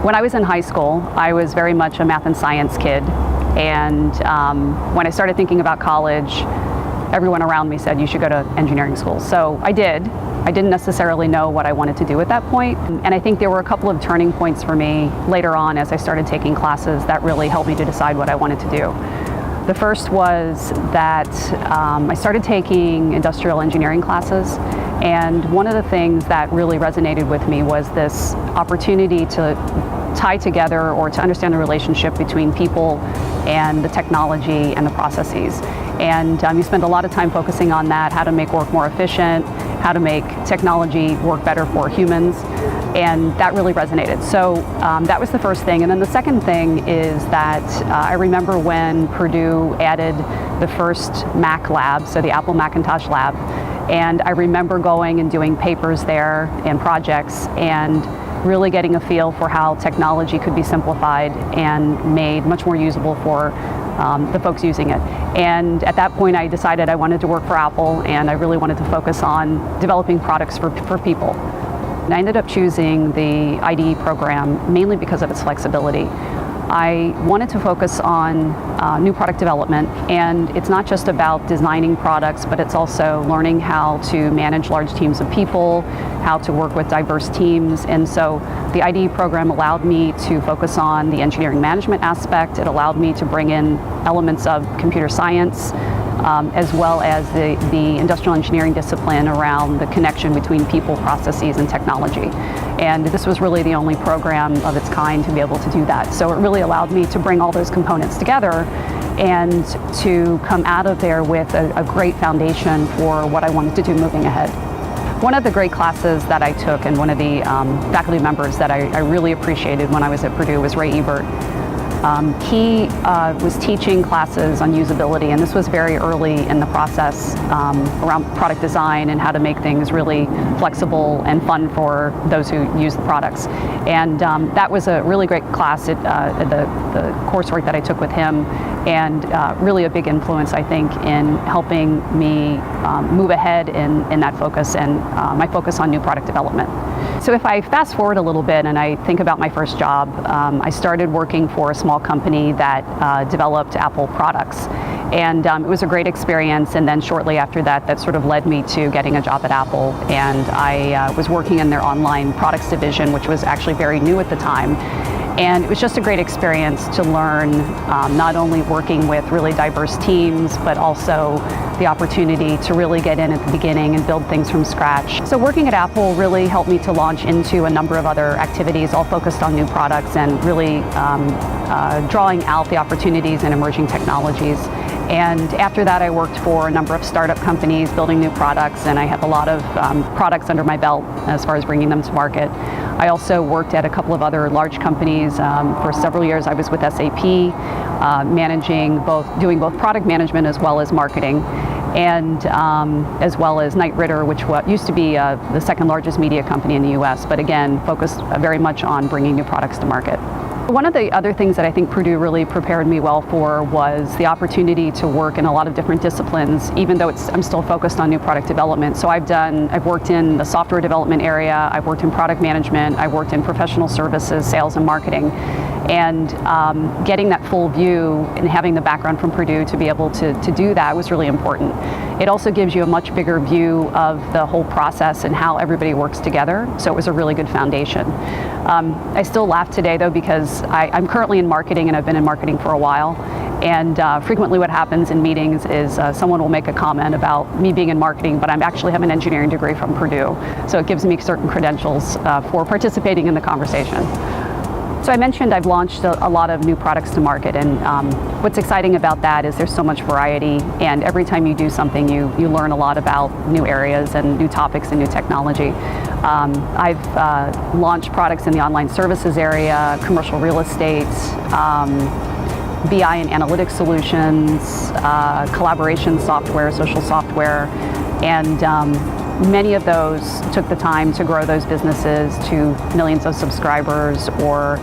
When I was in high school, I was very much a math and science kid. And when I started thinking about college, everyone around me said, you should go to engineering school. So I did. I didn't necessarily know what I wanted to do at that point. And I think there were a couple of turning points for me later on as I started taking classes that really helped me to decide what I wanted to do. The first was that I started taking industrial engineering classes, and one of the things that really resonated with me was this opportunity to tie together or to understand the relationship between people and the technology and the processes. And you spend a lot of time focusing on that, how to make work more efficient, how to make technology work better for humans, and that really resonated. So that was the first thing. And then the second thing is that I remember when Purdue added the first Mac lab, so the Apple Macintosh lab, and I remember going and doing papers there and projects and really getting a feel for how technology could be simplified and made much more usable for the folks using it. And at that point I decided I wanted to work for Apple, and I really wanted to focus on developing products for people. And I ended up choosing the IDE program mainly because of its flexibility. I wanted to focus on new product development, and it's not just about designing products, but it's also learning how to manage large teams of people, how to work with diverse teams. And so the IDE program allowed me to focus on the engineering management aspect. It allowed me to bring in elements of computer science, as well as the industrial engineering discipline around the connection between people, processes, and technology. And this was really the only program of its kind to be able to do that. So it really allowed me to bring all those components together and to come out of there with a great foundation for what I wanted to do moving ahead. One of the great classes that I took, and one of the faculty members that I really appreciated when I was at Purdue, was Ray Ebert. He was teaching classes on usability, and this was very early in the process around product design and how to make things really flexible and fun for those who use the products. And that was a really great class, the coursework that I took with him, and really a big influence, I think, in helping me move ahead in that focus and my focus on new product development. So if I fast forward a little bit and I think about my first job, I started working for a small company that developed Apple products. And it was a great experience, and then shortly after that, that sort of led me to getting a job at Apple. And I was working in their online products division, which was actually very new at the time. And it was just a great experience to learn not only working with really diverse teams, but also the opportunity to really get in at the beginning and build things from scratch. So working at Apple really helped me to launch into a number of other activities, all focused on new products and really drawing out the opportunities in emerging technologies. And after that, I worked for a number of startup companies building new products, and I have a lot of products under my belt as far as bringing them to market. I also worked at a couple of other large companies. For several years, I was with SAP, doing both product management as well as marketing, and as well as Knight Ridder, which used to be the second largest media company in the US, but again, focused very much on bringing new products to market. One of the other things that I think Purdue really prepared me well for was the opportunity to work in a lot of different disciplines, even though I'm still focused on new product development. So I've worked in the software development area, I've worked in product management, I've worked in professional services, sales, and marketing. And getting that full view and having the background from Purdue to be able to do that was really important. It also gives you a much bigger view of the whole process and how everybody works together, so it was a really good foundation. I still laugh today though, because I'm currently in marketing, and I've been in marketing for a while, and frequently what happens in meetings is someone will make a comment about me being in marketing, but I actually have an engineering degree from Purdue, so it gives me certain credentials for participating in the conversation. So I mentioned I've launched a lot of new products to market, and what's exciting about that is there's so much variety, and every time you do something you learn a lot about new areas and new topics and new technology. I've launched products in the online services area, commercial real estate, BI and analytics solutions, collaboration software, social software, and many of those took the time to grow those businesses to millions of subscribers or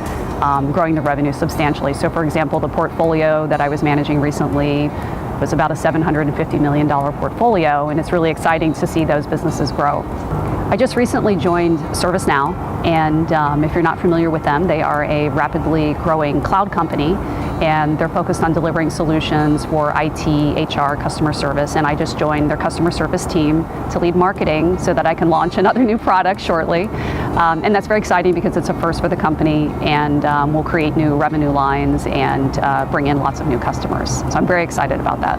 growing the revenue substantially. So for example, the portfolio that I was managing recently was about a $750 million portfolio, and it's really exciting to see those businesses grow. I just recently joined ServiceNow, and if you're not familiar with them, they are a rapidly growing cloud company, and they're focused on delivering solutions for IT, HR, customer service, and I just joined their customer service team to lead marketing so that I can launch another new product shortly. And that's very exciting because it's a first for the company, and we'll create new revenue lines and bring in lots of new customers. So I'm very excited about that.